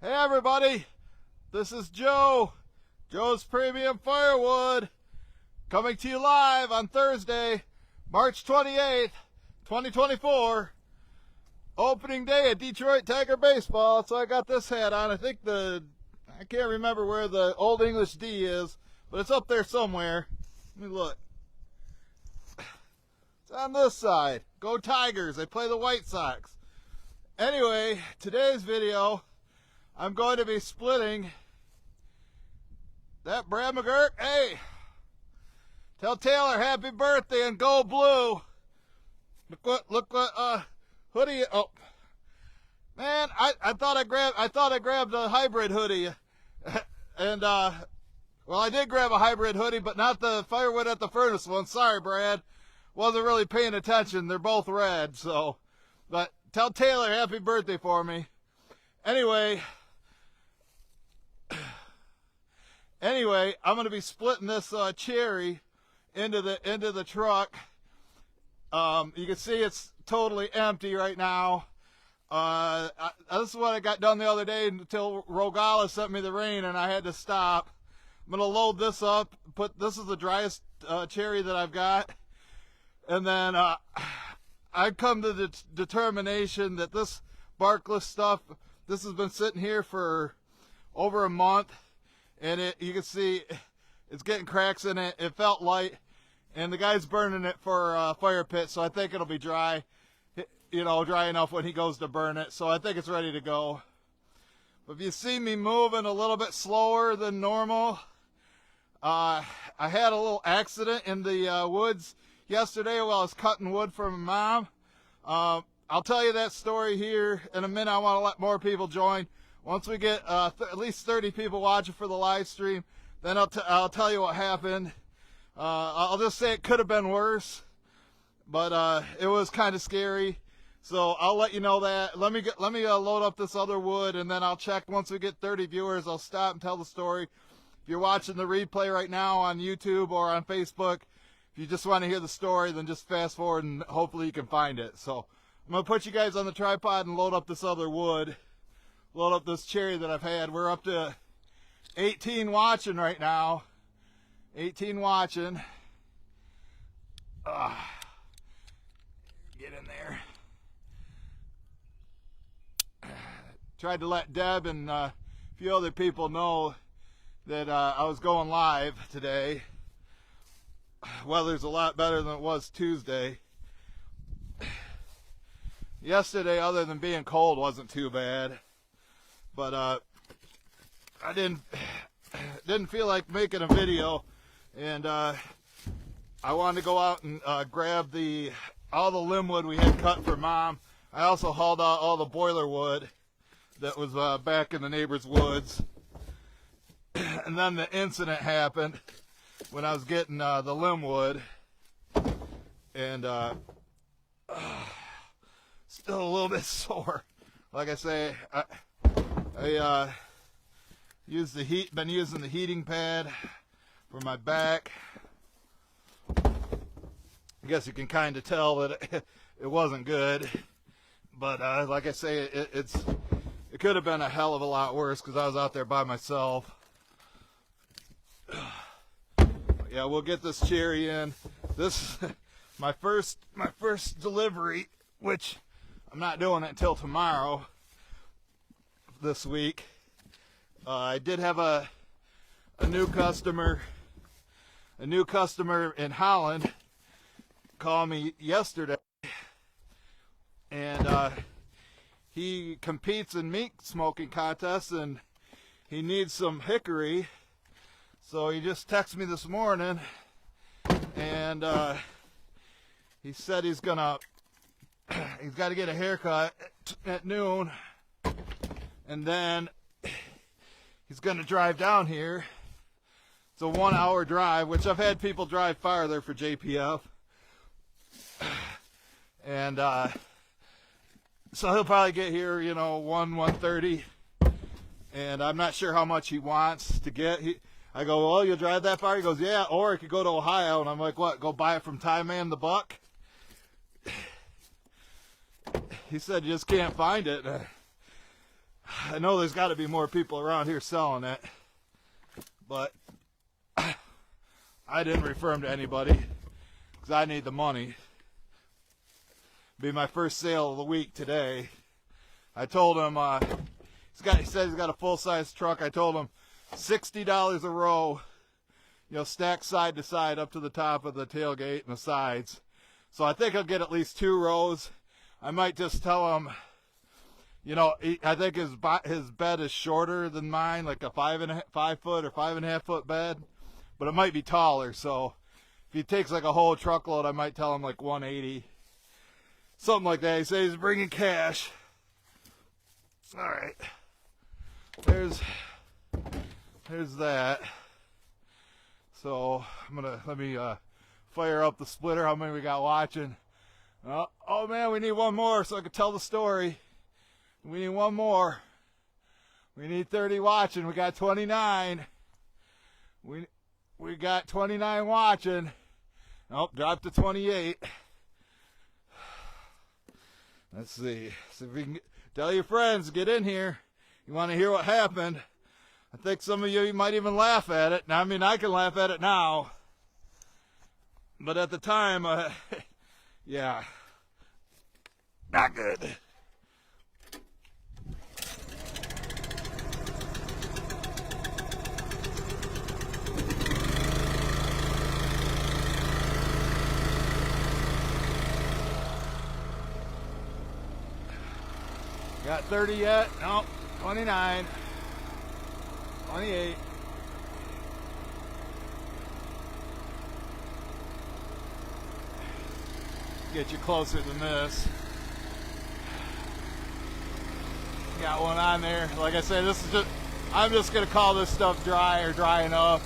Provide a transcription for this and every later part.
Hey everybody, this is Joe's Premium Firewood, coming to you live on Thursday, March 28th, 2024, opening day of Detroit Tiger Baseball. So I got this hat on. I can't remember where the Old English D is, but it's up there somewhere. Let me look. It's on this side. Go Tigers, they play the White Sox. Anyway, today's video, I'm going to be splitting that Brad McGurk. Hey, tell Taylor happy birthday and go blue. Look what hoodie. Oh man, I thought I grabbed a hybrid hoodie, and well, I did grab a hybrid hoodie, but not the Firewood at the Furnace one. Sorry, Brad, wasn't really paying attention. They're both red, so. But tell Taylor happy birthday for me. Anyway, I'm going to be splitting this cherry into the truck. You can see it's totally empty right now. This is what I got done the other day until Rogala sent me the rain and I had to stop. I'm going to load this up. This is the driest cherry that I've got. And then I've come to the determination that this barkless stuff, this has been sitting here for over a month. And you can see it's getting cracks in it. It felt light, and the guy's burning it for a fire pit, so I think it'll be dry, dry enough when he goes to burn it. So I think it's ready to go. But if you see me moving a little bit slower than normal, I had a little accident in the woods yesterday while I was cutting wood for my mom. I'll tell you that story here in a minute. I want to let more people join. Once we get at least 30 people watching for the live stream, then I'll tell you what happened. I'll just say it could have been worse, but it was kind of scary. So I'll let you know that. Let me load up this other wood, and then I'll check. Once we get 30 viewers, I'll stop and tell the story. If you're watching the replay right now on YouTube or on Facebook, if you just want to hear the story, then just fast forward and hopefully you can find it. So I'm gonna put you guys on the tripod and load up this other wood. Load up this cherry that I've had. We're up to 18 watching right now. 18 watching. Get in there. Tried to let Deb and a few other people know that I was going live today. Weather's a lot better than it was Tuesday. Yesterday, other than being cold, wasn't too bad. But I didn't feel like making a video, and I wanted to go out and grab all the limb wood we had cut for Mom. I also hauled out all the boiler wood that was back in the neighbor's woods. And then the incident happened when I was getting the limb wood, and still a little bit sore. Like I say, I been using the heating pad for my back. I guess you can kind of tell that it wasn't good, but like I say, it could have been a hell of a lot worse because I was out there by myself. Yeah, we'll get this cherry in. This my first delivery, which I'm not doing it until tomorrow. This week, I did have a new customer in Holland call me yesterday, and he competes in meat smoking contests, and he needs some hickory. So he just texted me this morning, and he said he's got to get a haircut at noon. And then he's going to drive down here. It's a 1-hour drive, which I've had people drive farther for JPF. And so he'll probably get here, 1:30. And I'm not sure how much he wants to get. I go, well, you'll drive that far? He goes, yeah, or I could go to Ohio. And I'm like, what, go buy it from Thai Man the Buck? He said you just can't find it. I know there's got to be more people around here selling it, but I didn't refer them to anybody because I need the money. Be my first sale of the week today. I told him he said he's got a full-size truck. I told him $60 a row, stacked side to side up to the top of the tailgate and the sides. So I think I'll get at least 2 rows. I might just tell him, I think his bed is shorter than mine, like a 5 foot or 5.5 foot bed, but it might be taller. So if he takes like a whole truckload, I might tell him like 180, something like that. He says he's bringing cash. All right, there's that. So let me fire up the splitter. How many we got watching? Oh man, we need one more so I can tell the story. We need one more. We need 30 watching. We got 29. We got 29 watching. Nope, dropped to 28. Let's see. See if we can tell your friends, get in here. You want to hear what happened? I think some of you might even laugh at it. Now, I mean, I can laugh at it now. But at the time, yeah, not good. Got 30 yet? Nope. 29. 28. Get you closer than this. Got one on there. Like I said, I'm just gonna call this stuff dry or dry enough,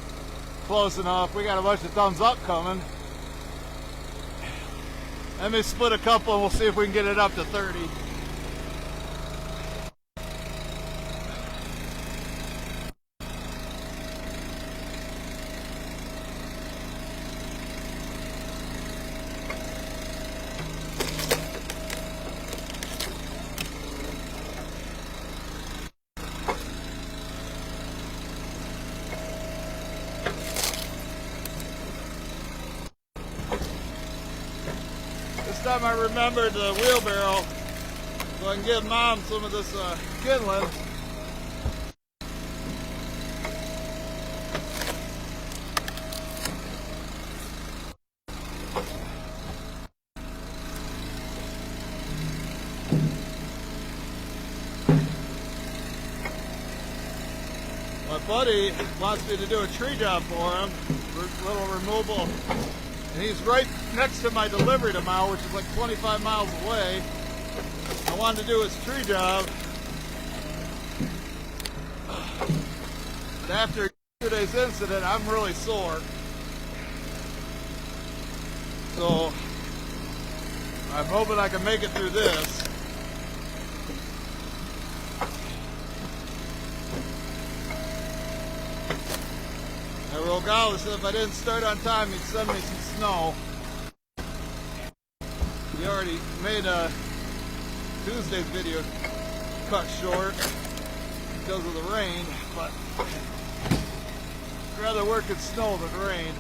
close enough. We got a bunch of thumbs up coming. Let me split a couple and we'll see if we can get it up to 30. This time I remembered the wheelbarrow, so I can give Mom some of this kindling. My buddy wants me to do a tree job for him, little removal. And he's right next to my delivery tomorrow, which is like 25 miles away. I wanted to do his tree job. But after yesterday's incident, I'm really sore. So I'm hoping I can make it through this. Regardless, if I didn't start on time, he'd send me some snow. We already made Tuesday's video cut short because of the rain, but I'd rather work in snow than rain.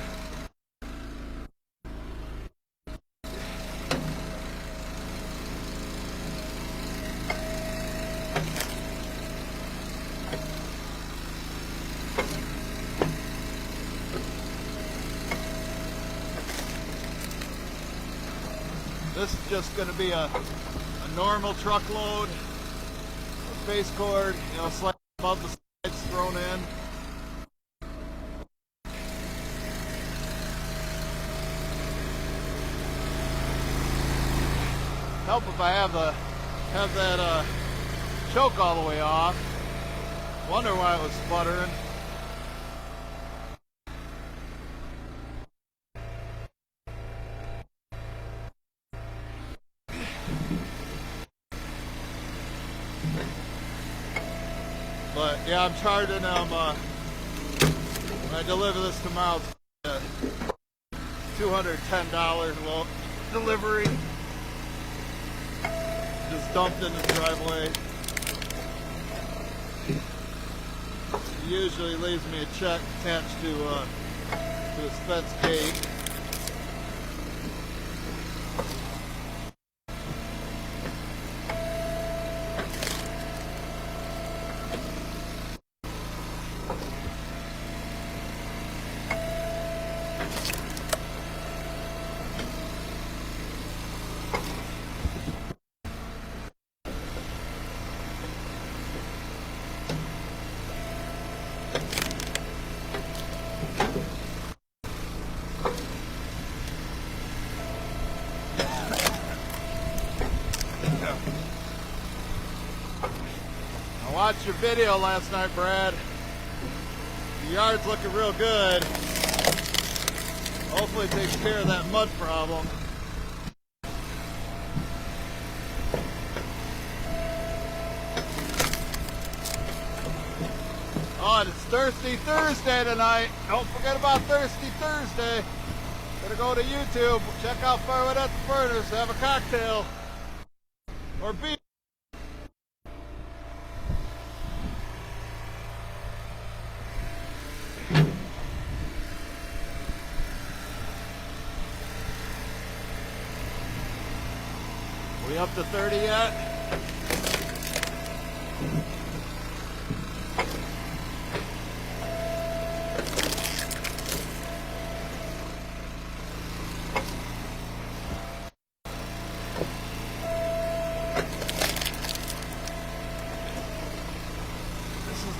This is just going to be a normal truckload, a base cord, slightly above the sides thrown in. Help if I have that choke all the way off. Wonder why it was sputtering. But yeah, I'm charging them when I deliver this tomorrow. $210 well, delivery. Just dumped in the driveway. He usually leaves me a check attached to his fence gate. I watched your video last night, Brad. The yard's looking real good. Hopefully it takes care of that mud problem. Oh, and it's Thirsty Thursday tonight. Don't forget about Thirsty Thursday. Better go to YouTube, check out Firewood at the Furnace, have a cocktail. Or beer. We up to 30 yet? This is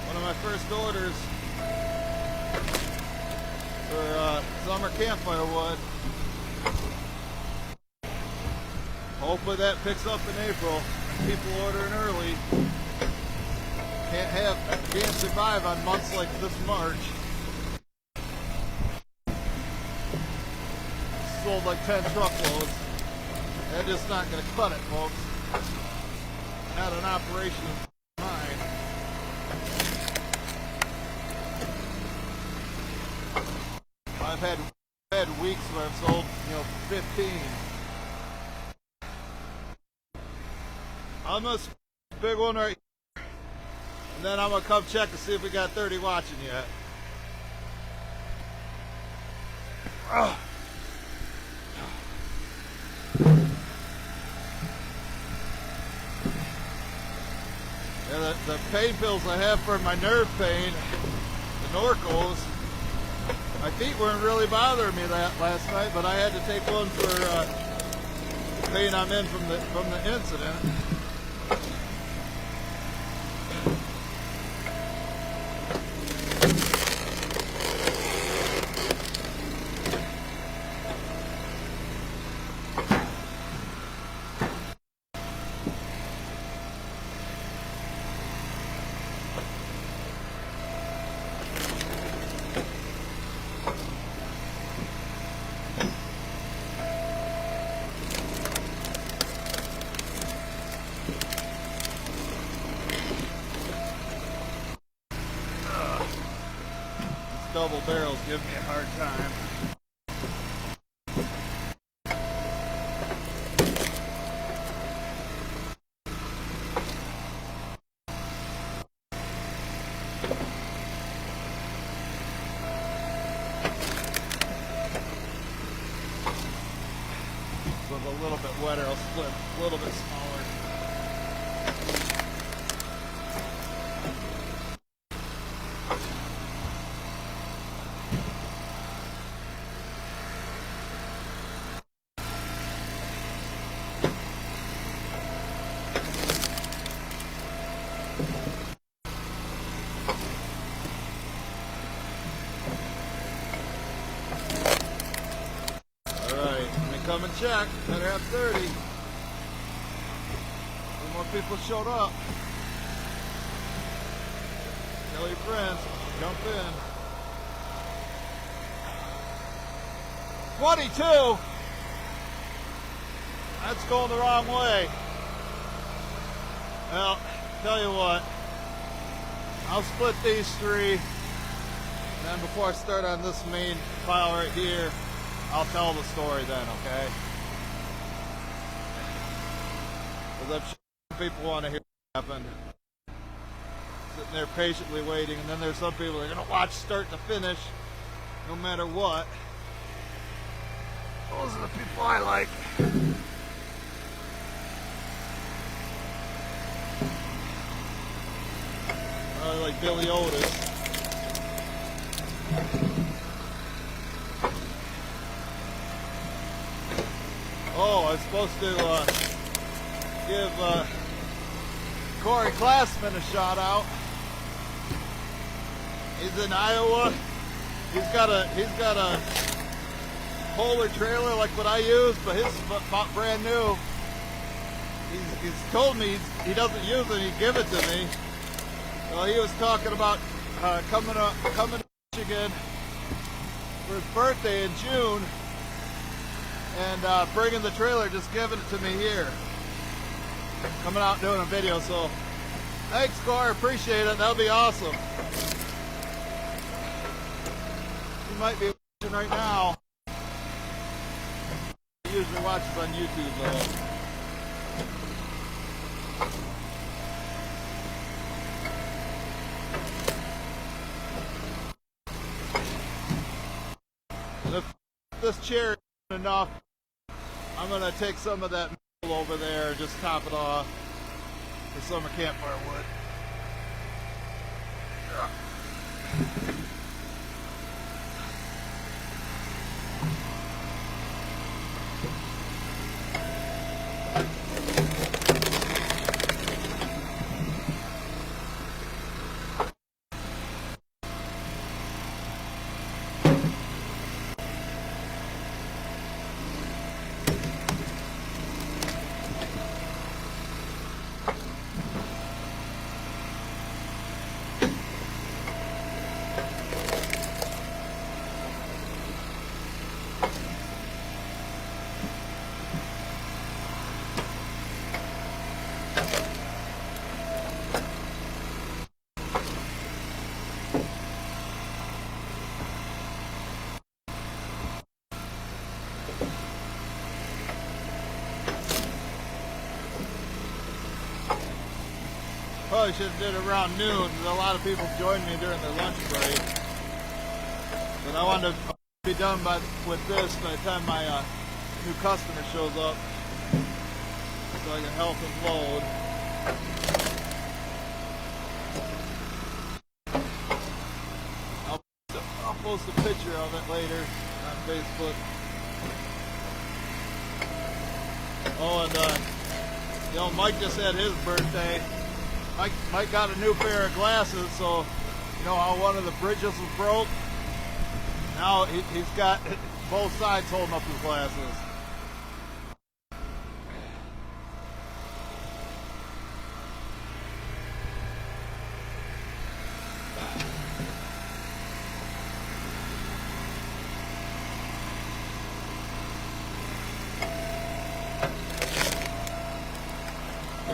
one of my first orders for summer campfire wood. Hopefully that picks up in April. People ordering early. Can't survive on months like this March. Sold like 10 truckloads. That's just not going to cut it, folks. Not an operation of mine. I've had weeks where I've sold, 15. I'm gonna big one right here, and then I'm gonna come check to see if we got 30 watching yet. Yeah, the pain pills I have for my nerve pain, the Norcos, my feet weren't really bothering me last night, but I had to take one for the pain I'm in from the incident. Double barrels give me a hard time. With a little bit wetter, I'll split a little bit smaller. Come and check. Better have 30. Three more people showed up. Tell your friends. Jump in. 22. That's going the wrong way. Well, tell you what. I'll split these three. And then before I start on this main pile right here, I'll tell the story then, okay? Because I'm sure people want to hear what happened. sitting there patiently waiting, and then there's some people that are going to watch start to finish no matter what. Those are the people I like. I like Billy Otis. Oh, I was supposed to give Corey Glassman a shout out. He's in Iowa. He's got a Polar trailer like what I use, but his is about brand new. He's told me he doesn't use it. He'd give it to me. Well, he was talking about coming to Michigan for his birthday in June, and bringing the trailer, just giving it to me here. Coming out and doing a video, so thanks, Corey, appreciate it. That'll be awesome. He might be watching right now. He usually watches on YouTube though. If this chair isn't enough, I'm going to take some of that metal over there and just top it off for summer campfire wood. Probably should have did it around noon, because a lot of people joined me during their lunch break. But I wanted to be done with this by the time my new customer shows up, so I can help him load. I'll post a picture of it later on Facebook. Oh, and Mike just had his birthday. Mike got a new pair of glasses, so you know how one of the bridges was broke? Now he's got both sides holding up his glasses.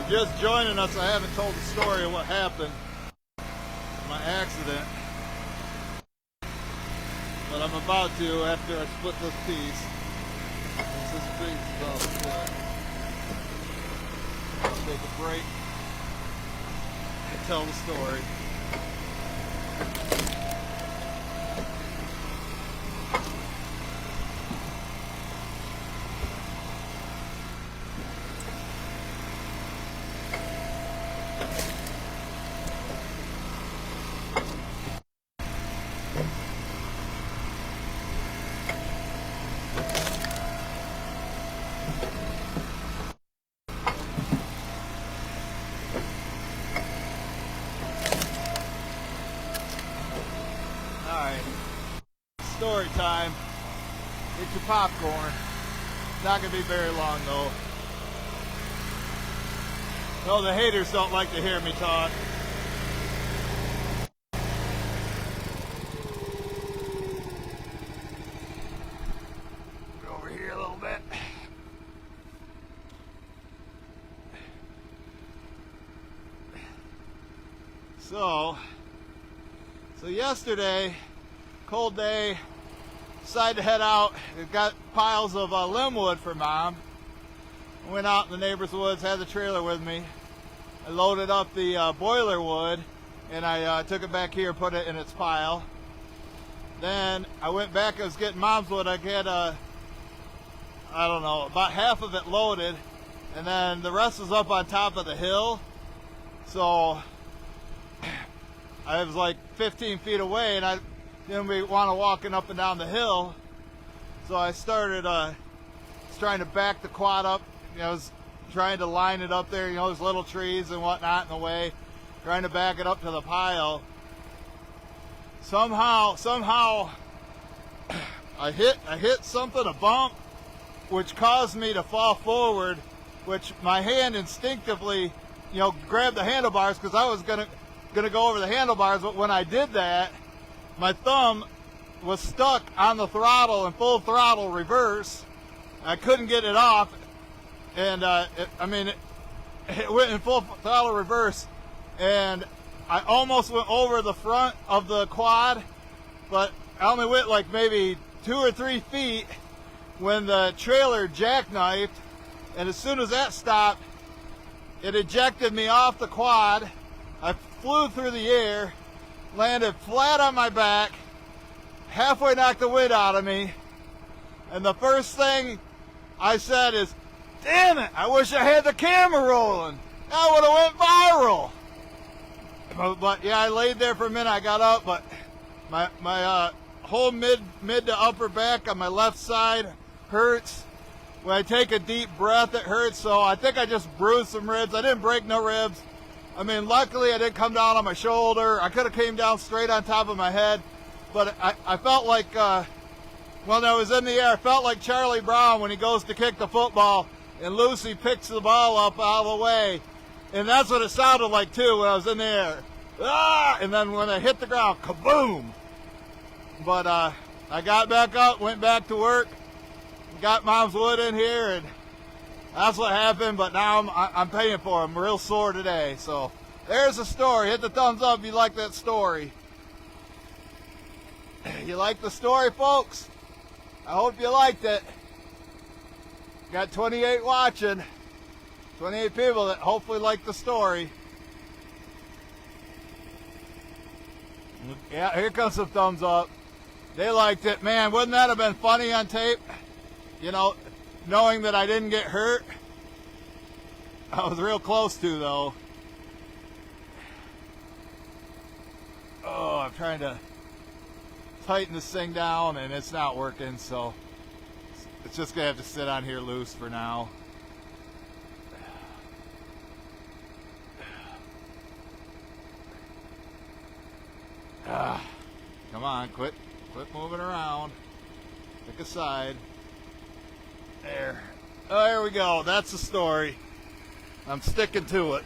Just joining us, I haven't told the story of what happened, my accident, but I'm about to after I split this piece. This piece is all split. I'll take a break and tell the story. Story time. Get your popcorn. It's not going to be very long though. No, the haters don't like to hear me talk. Go over here a little bit. So yesterday, cold day, decided to head out. We've got piles of limb wood for Mom. Went out in the neighbor's woods, had the trailer with me. I loaded up the boiler wood, and I took it back here and put it in its pile. Then I went back, I was getting mom's wood. I had I don't know, about half of it loaded, and then the rest was up on top of the hill. So I was like 15 feet away, and I didn't want to walking up and down the hill. So I started trying to back the quad up. You know, I was trying to line it up there. You know, there's little trees and whatnot in the way. Trying to back it up to the pile. Somehow, I hit something, a bump, which caused me to fall forward. Which my hand instinctively, you know, grabbed the handlebars because I was gonna go over the handlebars. But when I did that, my thumb was stuck on the throttle in full throttle reverse. I couldn't get it off, and it went in full throttle reverse, and I almost went over the front of the quad, but I only went like maybe 2 or 3 feet when the trailer jackknifed, and as soon as that stopped, it ejected me off the quad. I flew through the air, landed flat on my back, halfway knocked the wind out of me, and the first thing I said is, "Damn it, I wish I had the camera rolling. That would have went viral." But yeah, I laid there for a minute. I got up, but my whole mid to upper back on my left side hurts. When I take a deep breath, it hurts. So I think I just bruised some ribs. I didn't break no ribs. I mean, luckily I didn't come down on my shoulder. I could have came down straight on top of my head. But I felt like, when I was in the air, I felt like Charlie Brown when he goes to kick the football and Lucy picks the ball up out of the way. And that's what it sounded like too when I was in the air. Ah! And then when I hit the ground, kaboom! But I got back up, went back to work, got mom's wood in here, and that's what happened. But now I'm paying for it. I'm real sore today. So there's the story. Hit the thumbs up if you like that story. You like the story, folks? I hope you liked it. Got 28 watching. 28 people that hopefully like the story. Yeah, here comes some thumbs up. They liked it. Man, wouldn't that have been funny on tape? You know, knowing that I didn't get hurt. I was real close to, though. Oh, I'm trying to tighten this thing down and it's not working, so it's just gonna have to sit on here loose for now. Come on, quit moving around. Pick a side. There. Oh, there we go. That's the story. I'm sticking to it.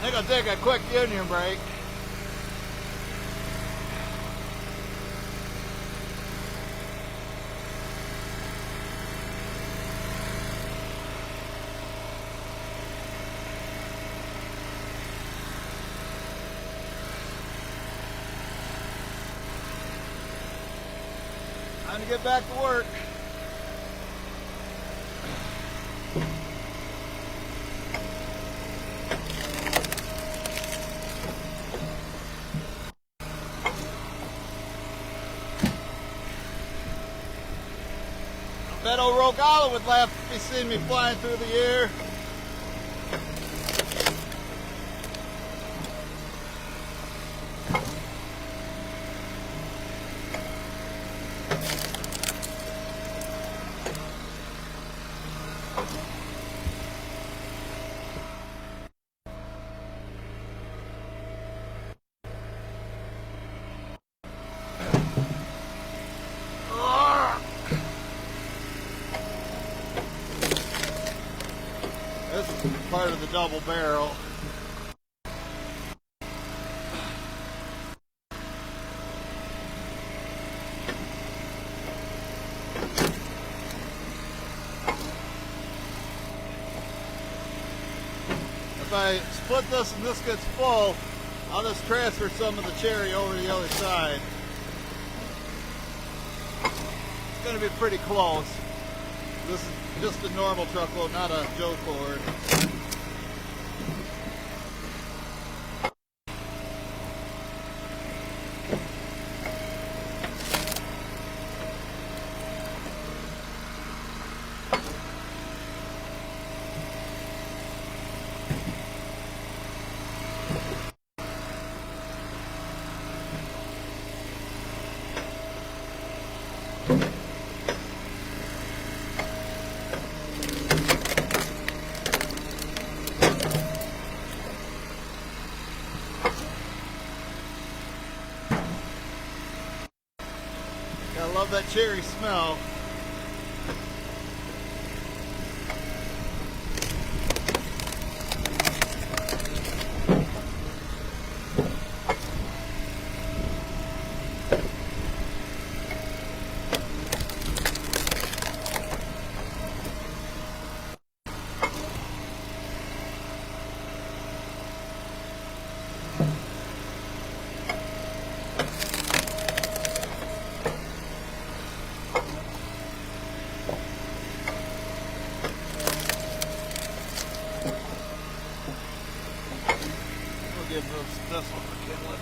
I think I'll take a quick union break. Time to get back to work. Bet old Rogala would laugh if he seen me flying through the air. This is part of the double barrel. If I split this and this gets full, I'll just transfer some of the cherry over to the other side. It's going to be pretty close. This is just a normal truckload, not a Joe cord. I love that cherry smell. We'll give this one for kindling.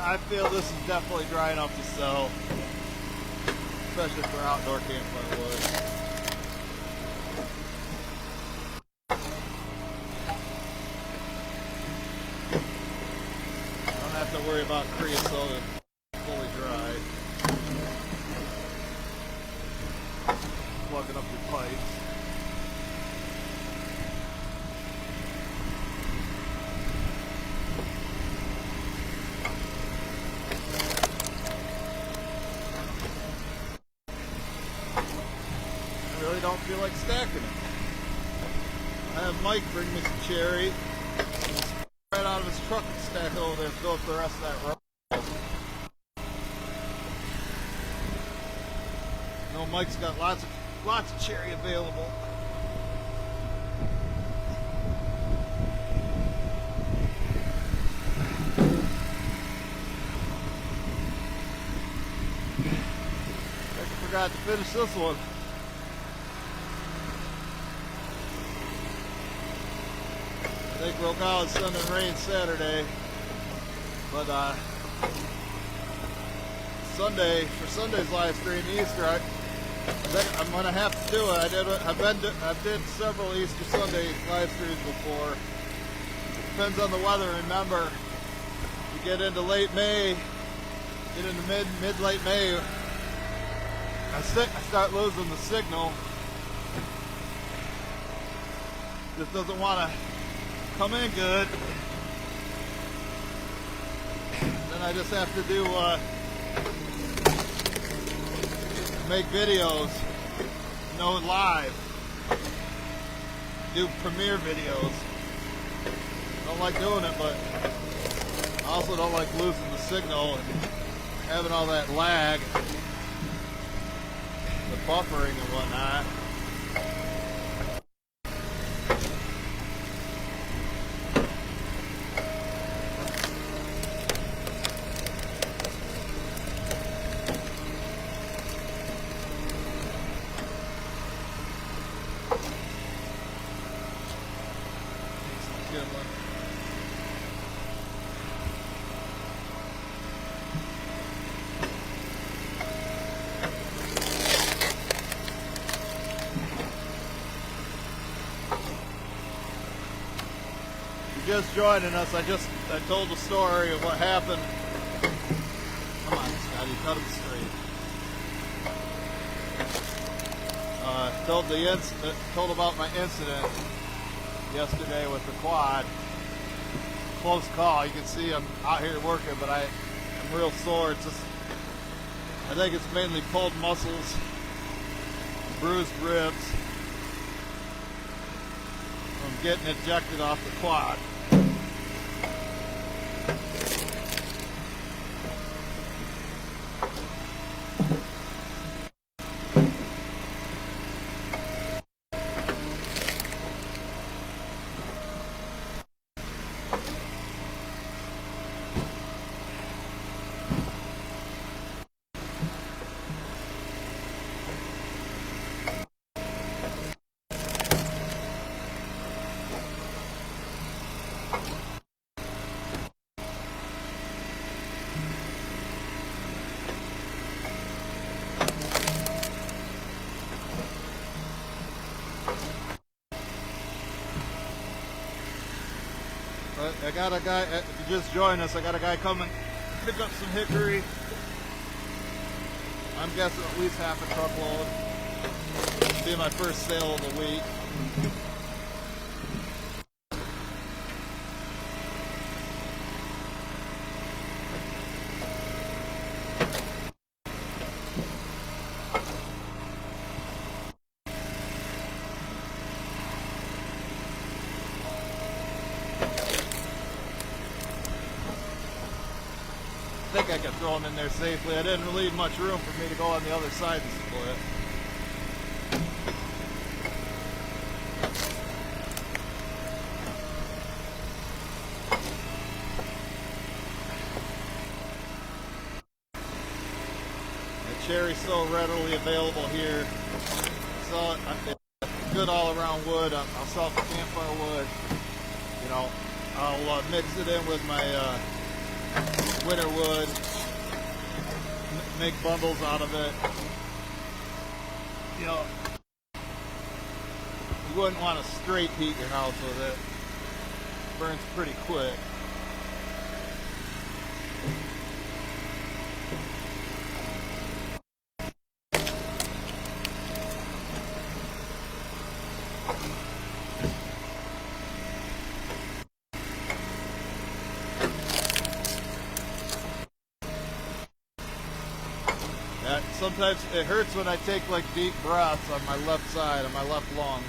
I feel this is definitely dry enough to sell, especially for outdoor campfire wood. Don't have to worry about creosote fully dry. Plugging up your pipes. Really don't feel like stacking it. I have Mike bring me some cherry right out of his truck and stack it over there and fill up the rest of that row. No, Mike's got lots of cherry available. I forgot to finish this one. They broke out sun and rain Saturday, but Sunday, for Sunday's live stream, Easter, I'm gonna have to do it. I've did several Easter Sunday live streams before. Depends on the weather. Remember, you get into late May, get into mid-late May, I start losing the signal. Just doesn't want to come in good. Then I just have to do make videos, live, do premiere videos. Don't like doing it, but I also don't like losing the signal and having all that lag, the buffering and whatnot. you're just joining us, I told the story of what happened. Come on, Scotty, cut him straight. Told about my incident yesterday with the quad. Close call. You can see I'm out here working, but I'm real sore. It's just, I think it's mainly pulled muscles, bruised ribs from getting ejected off the quad. But I got a guy, if you just joined us, I got a guy coming to pick up some hickory. I'm guessing at least half a truckload. It'll be my first sale of the week. I think I could throw them in there safely. I didn't leave much room for me to go on the other side and split. The cherry's so readily available here. So it's good all around wood. I'll sell the campfire wood. You know, I'll mix it in with my winter wood, make bundles out of it. You know, you wouldn't want to straight heat your house with it. It burns pretty quick. Sometimes it hurts when I take like deep breaths on my left side, on my left lung.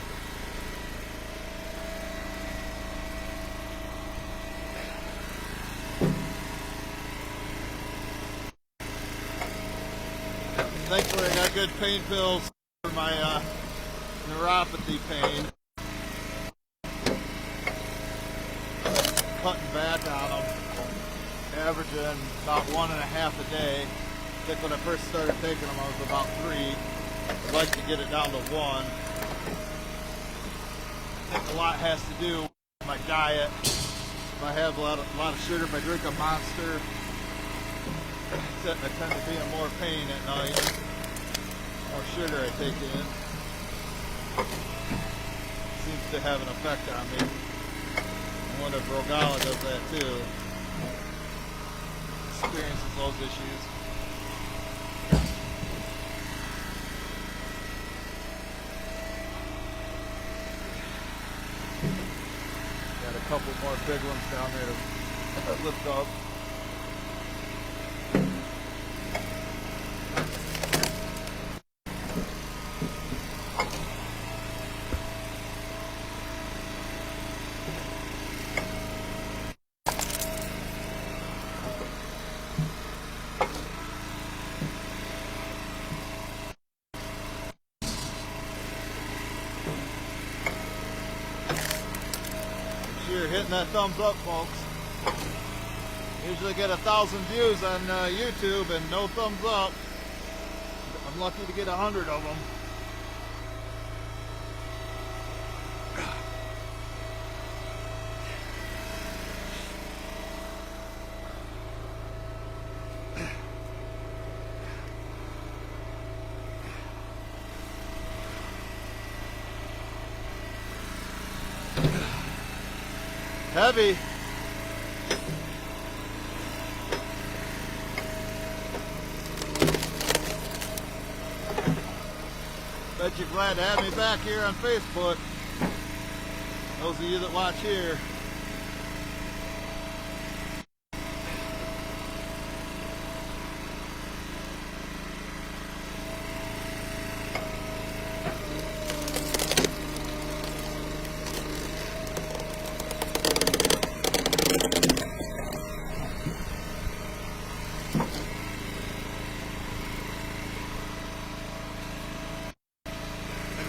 Thankfully I got good pain pills for my neuropathy pain. Cutting back on them, averaging about 1.5 a day. I think when I first started taking them, I was about 3. I'd like to get it down to 1. I think a lot has to do with my diet. If I have a lot of sugar, if I drink a Monster, I tend to be in more pain at night. The more sugar I take in, seems to have an effect on me. I wonder if Rogala does that too. Experiences those issues. A couple more big ones down there to lift up. Hitting that thumbs up, folks. Usually get 1,000 views on YouTube and no thumbs up. I'm lucky to get 100 of them. heavy. Bet you're glad to have me back here on Facebook. Those of you that watch here.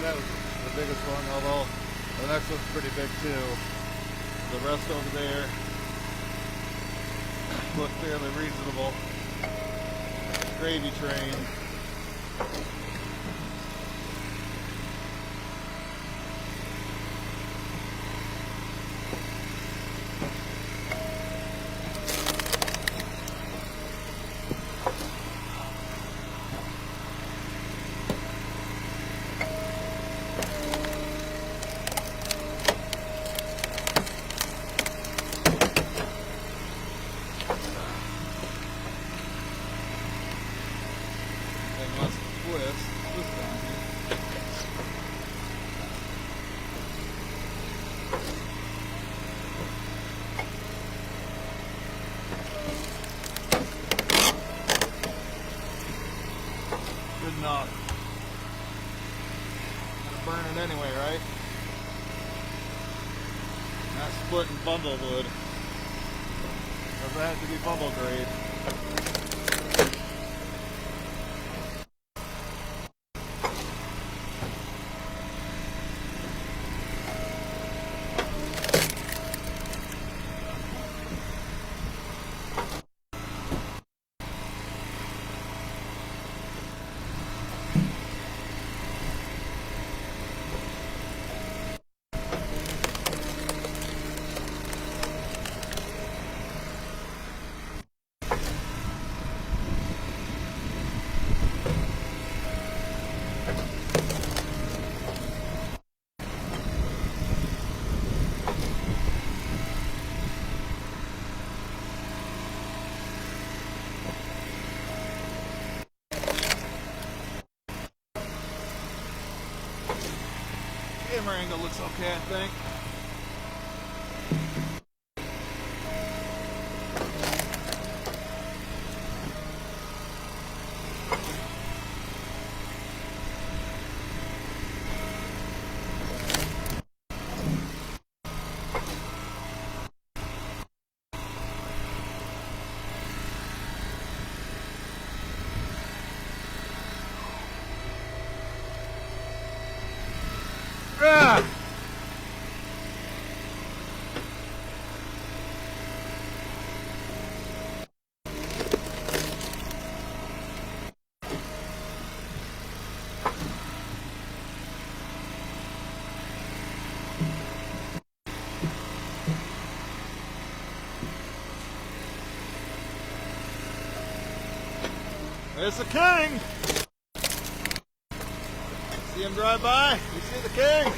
That was the biggest one, although the next one's pretty big too. The rest over there look fairly reasonable. Gravy train. Good enough. Gonna burn it anyway, right? Not splitting bundle wood. Doesn't have to be bundle grade. Camera angle looks okay, I think. There's the king! See him drive by? You see the king?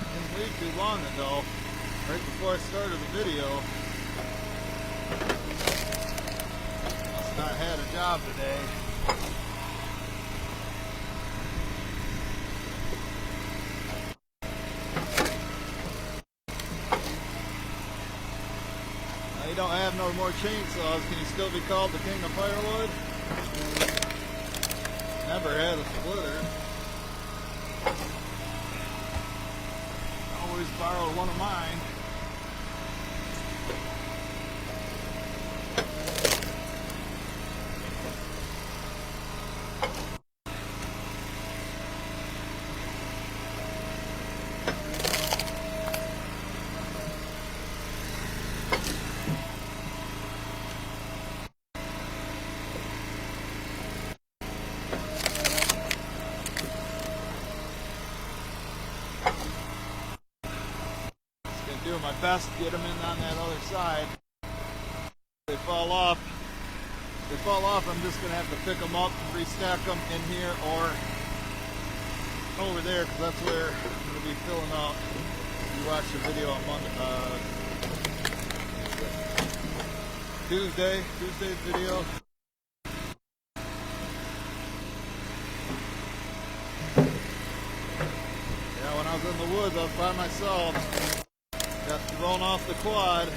Didn't leave too long ago, right before I started the video. Must not have had a job today. You don't have no more chainsaws. Can you still be called the king of firewood? Never had a splitter. Always borrowed one of mine. Doing my best to get them in on that other side. If they fall off, they fall off, I'm just going to have to pick them up and restack them in here or over there, because that's where I'm going to be filling out. You watched the video on Monday, Tuesday's video. Yeah, when I was in the woods, I was by myself. Got thrown off the quad,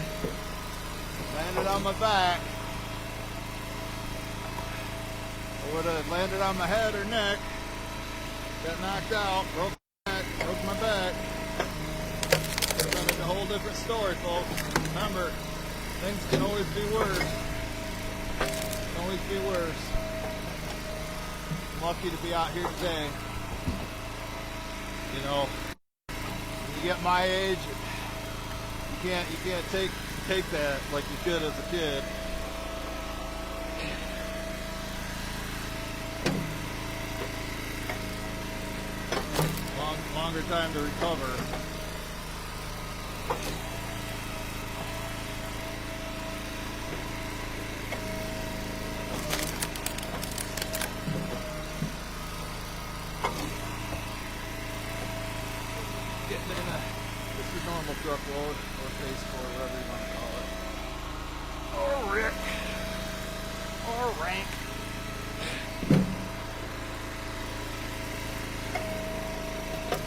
landed on my back. I would have landed on my head or neck, got knocked out, broke my back. It's a whole different story, folks. Remember, things can always be worse. Can always be worse. I'm lucky to be out here today. You know, when you get my age, you can't take that like you could as a kid. Longer time to recover. Getting in this is normal truckload or phase 4, whatever you want to call it. Or Rick. Or Rank.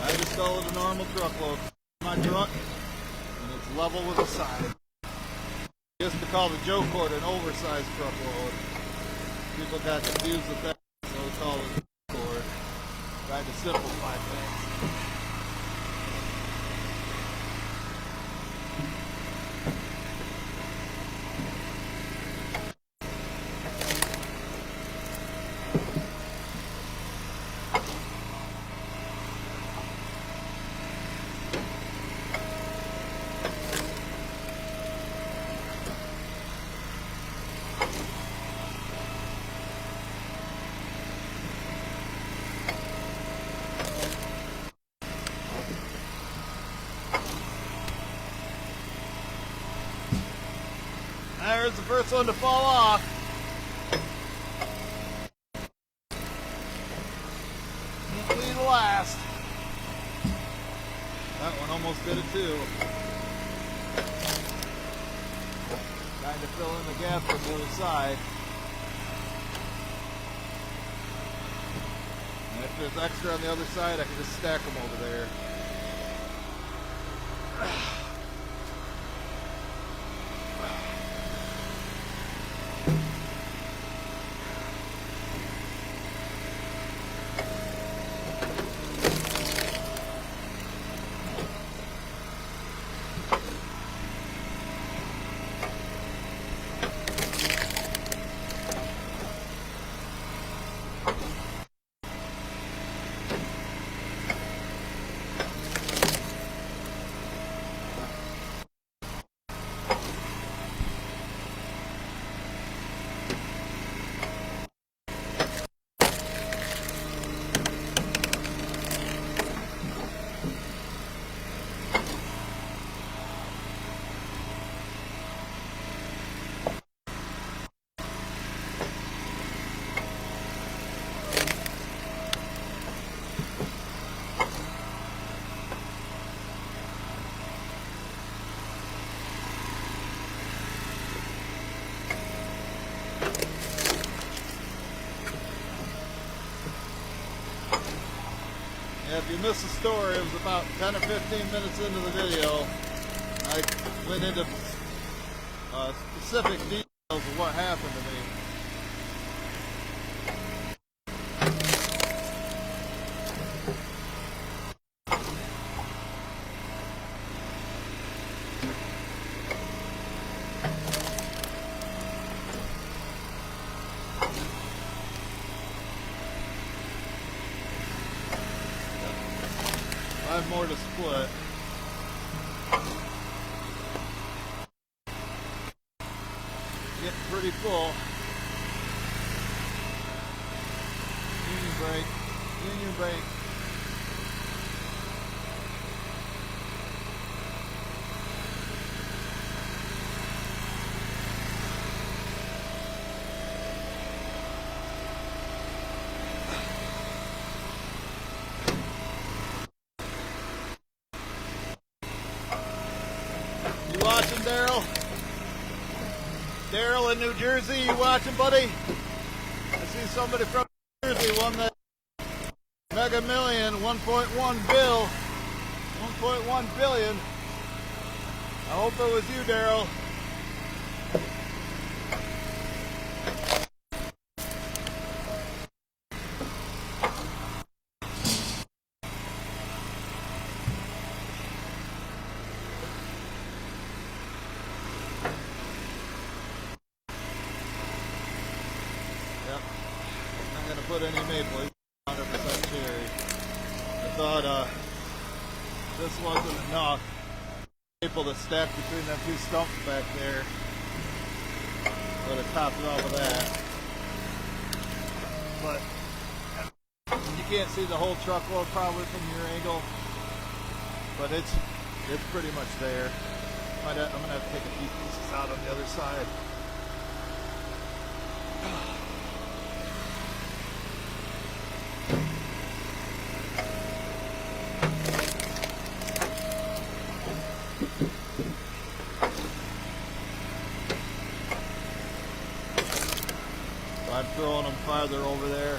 I just call it a normal truckload. My truck, and it's level with the side. Used to call the Joe Cord an oversized truckload. People got confused with that, so we call it a Joe Cord. Tried to simplify things. There's the first one to fall off. Can't be the last. That one almost did it too. Trying to fill in the gap on the other side. And if there's extra on the other side, I can just stack them over there. If you missed the story, it was about 10 or 15 minutes into the video. I went into specific details of what happened to me. I have more to split. Getting pretty full. Union brake. Union brake. Daryl? Daryl in New Jersey, you watching, buddy? I see somebody from New Jersey won the Mega Million, 1.1 bill, 1.1 billion. I hope it was you, Daryl. Yep, not gonna put any maple. 100% cherry. I thought this wasn't enough maple to stack between them two stumps back there. Would have topped it off with that. But you can't see the whole truckload probably from your angle. But it's pretty much there. I'm gonna have to take a few pieces out on the other side. I'm throwing them farther over there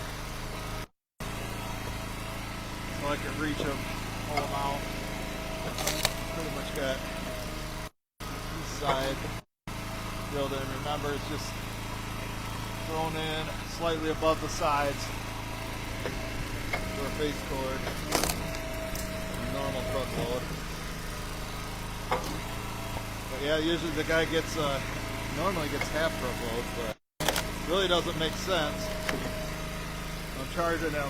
so I can reach them, pull them out. Pretty much got this side drilled in. Remember, it's just thrown in slightly above the sides for a face cord. A normal truckload. But yeah, usually the guy gets normally gets half truckload, but really doesn't make sense. I'm charging them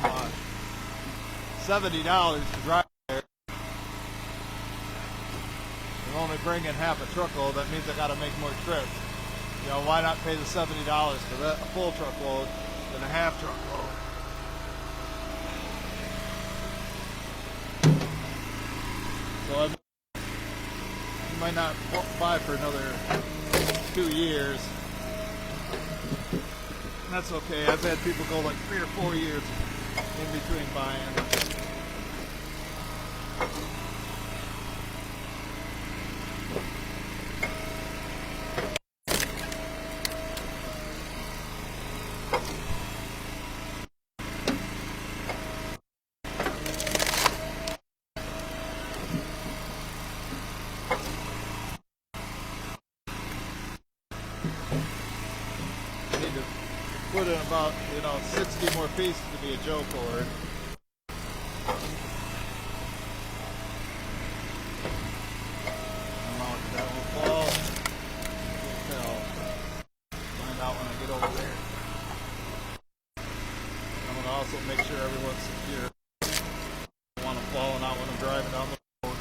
$70 to drive there. I'm only bringing half a truckload. That means I got to make more trips. You know, why not pay the $70 for that, a full truckload than a half truckload? So I might not buy for another 2 years. That's okay. I've had people go like 3 or 4 years in between buying. Put in about, 60 more pieces to be a Joe cord. I don't know if that will fall. Can't tell. Find out when I get over there. I'm going to also make sure everyone's secure. I don't want them falling out when I'm driving down the road.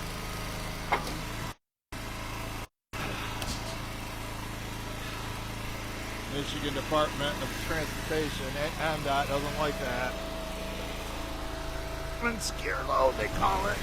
Michigan Department of Transportation, MDOT doesn't like that. Scare load, they call it.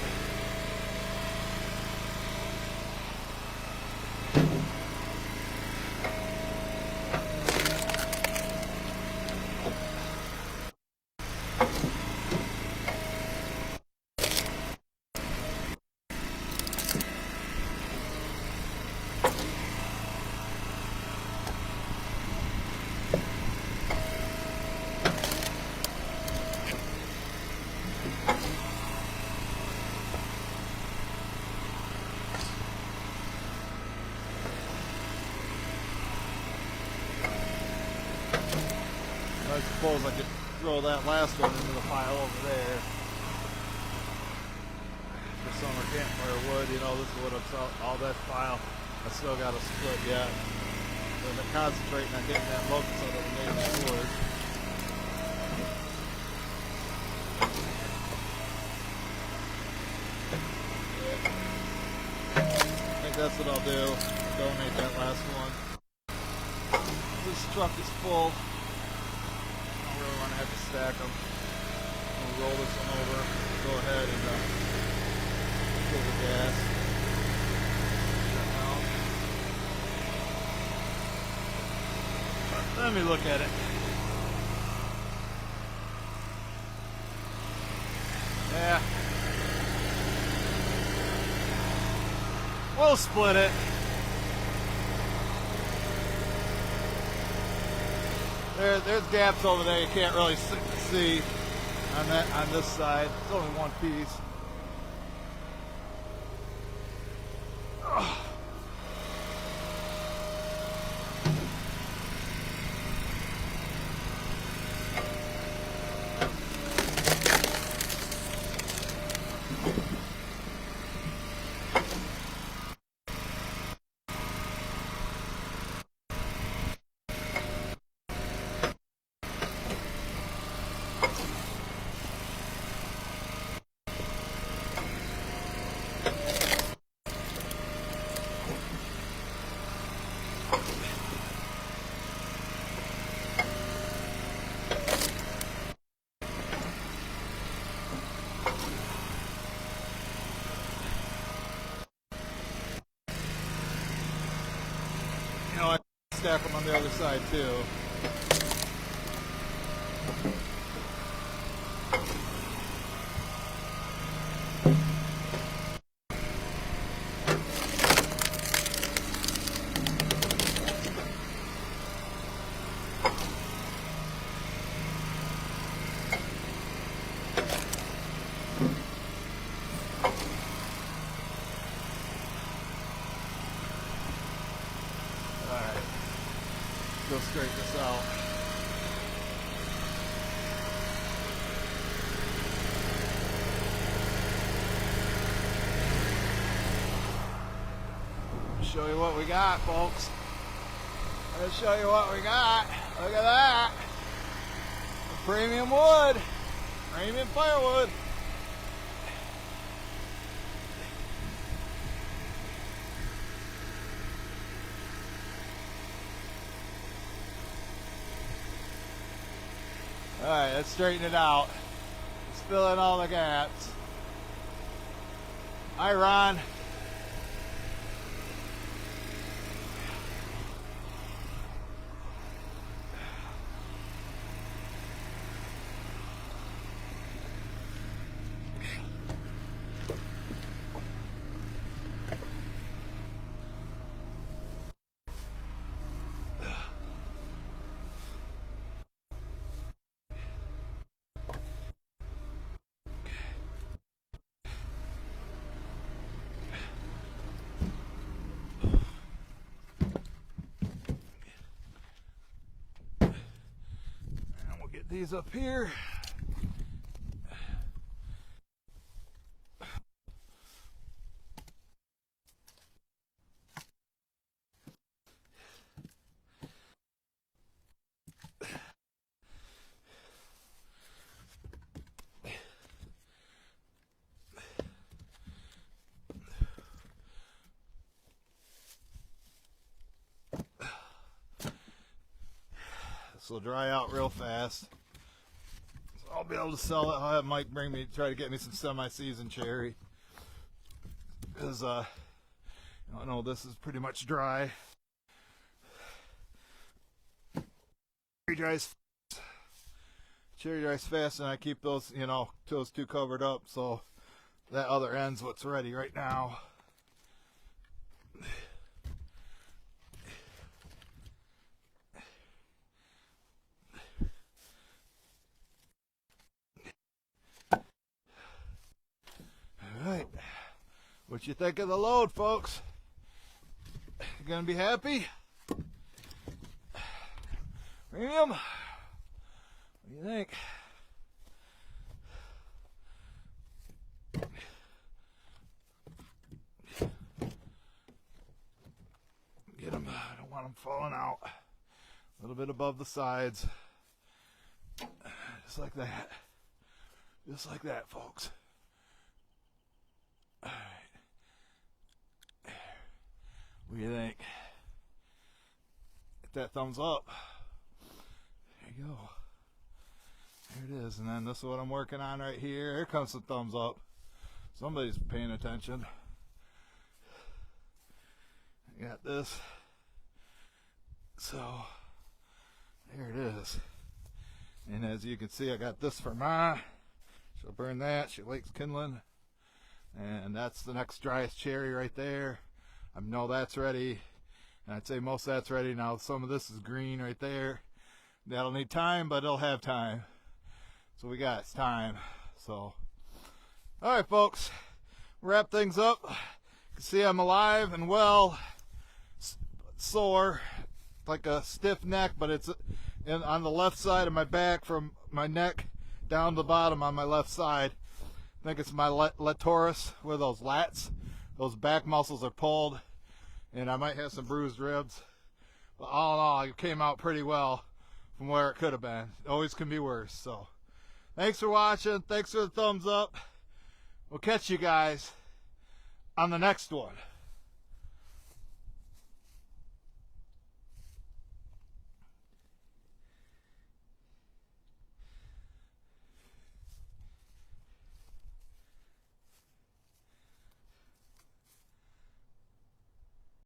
I suppose I could throw that last one into the pile over there. For summer campfire wood, this is what I'm selling. All that pile, I still got to split yet. So I'm concentrating on getting that locust out of the native wood. I think that's what I'll do. Donate that last one. This truck is full. I don't really want to have to stack them. We'll roll this one over. Go ahead and fill the gas. Let me look at it. Yeah. We'll split it. There's gaps over there you can't really see on this side. It's only one piece. You know, I stack them on the other side too. Alright, go straighten this out. Show you what we got, folks. Let's show you what we got. Look at that. Premium wood. Premium firewood. Alright, let's straighten it out. Let's fill in all the gaps. Hi, Ron. Get these up here. This will dry out real fast. I'll be able to sell it. I'll have Mike try to get me some semi-seasoned cherry. Because, I don't know, this is pretty much dry. Cherry dries fast, and I keep those, those two covered up, so that other end's what's ready right now. Alright, what you think of the load, folks? You gonna be happy? Premium? What do you think? Get them, I don't want them falling out. A little bit above the sides. Just like that. Just like that, folks. Alright. What do you think? Hit that thumbs up. There you go. There it is. And then this is what I'm working on right here. Here comes the thumbs up. Somebody's paying attention. I got this. So, there it is. And as you can see, I got this for Ma. She'll burn that. She likes kindling. And that's the next driest cherry right there. I know that's ready. And I'd say most of that's ready. Now some of this is green right there. That'll need time, but it'll have time. So we got time. So, all right, folks, wrap things up. You can see I'm alive and well. Sore, like a stiff neck, but it's on the left side of my back, from my neck down the bottom on my left side. I think it's my latoris, where those lats, those back muscles are pulled, and I might have some bruised ribs. But all in all, it came out pretty well from where it could have been. It always can be worse. So thanks for watching. Thanks for the thumbs up. We'll catch you guys on the next one.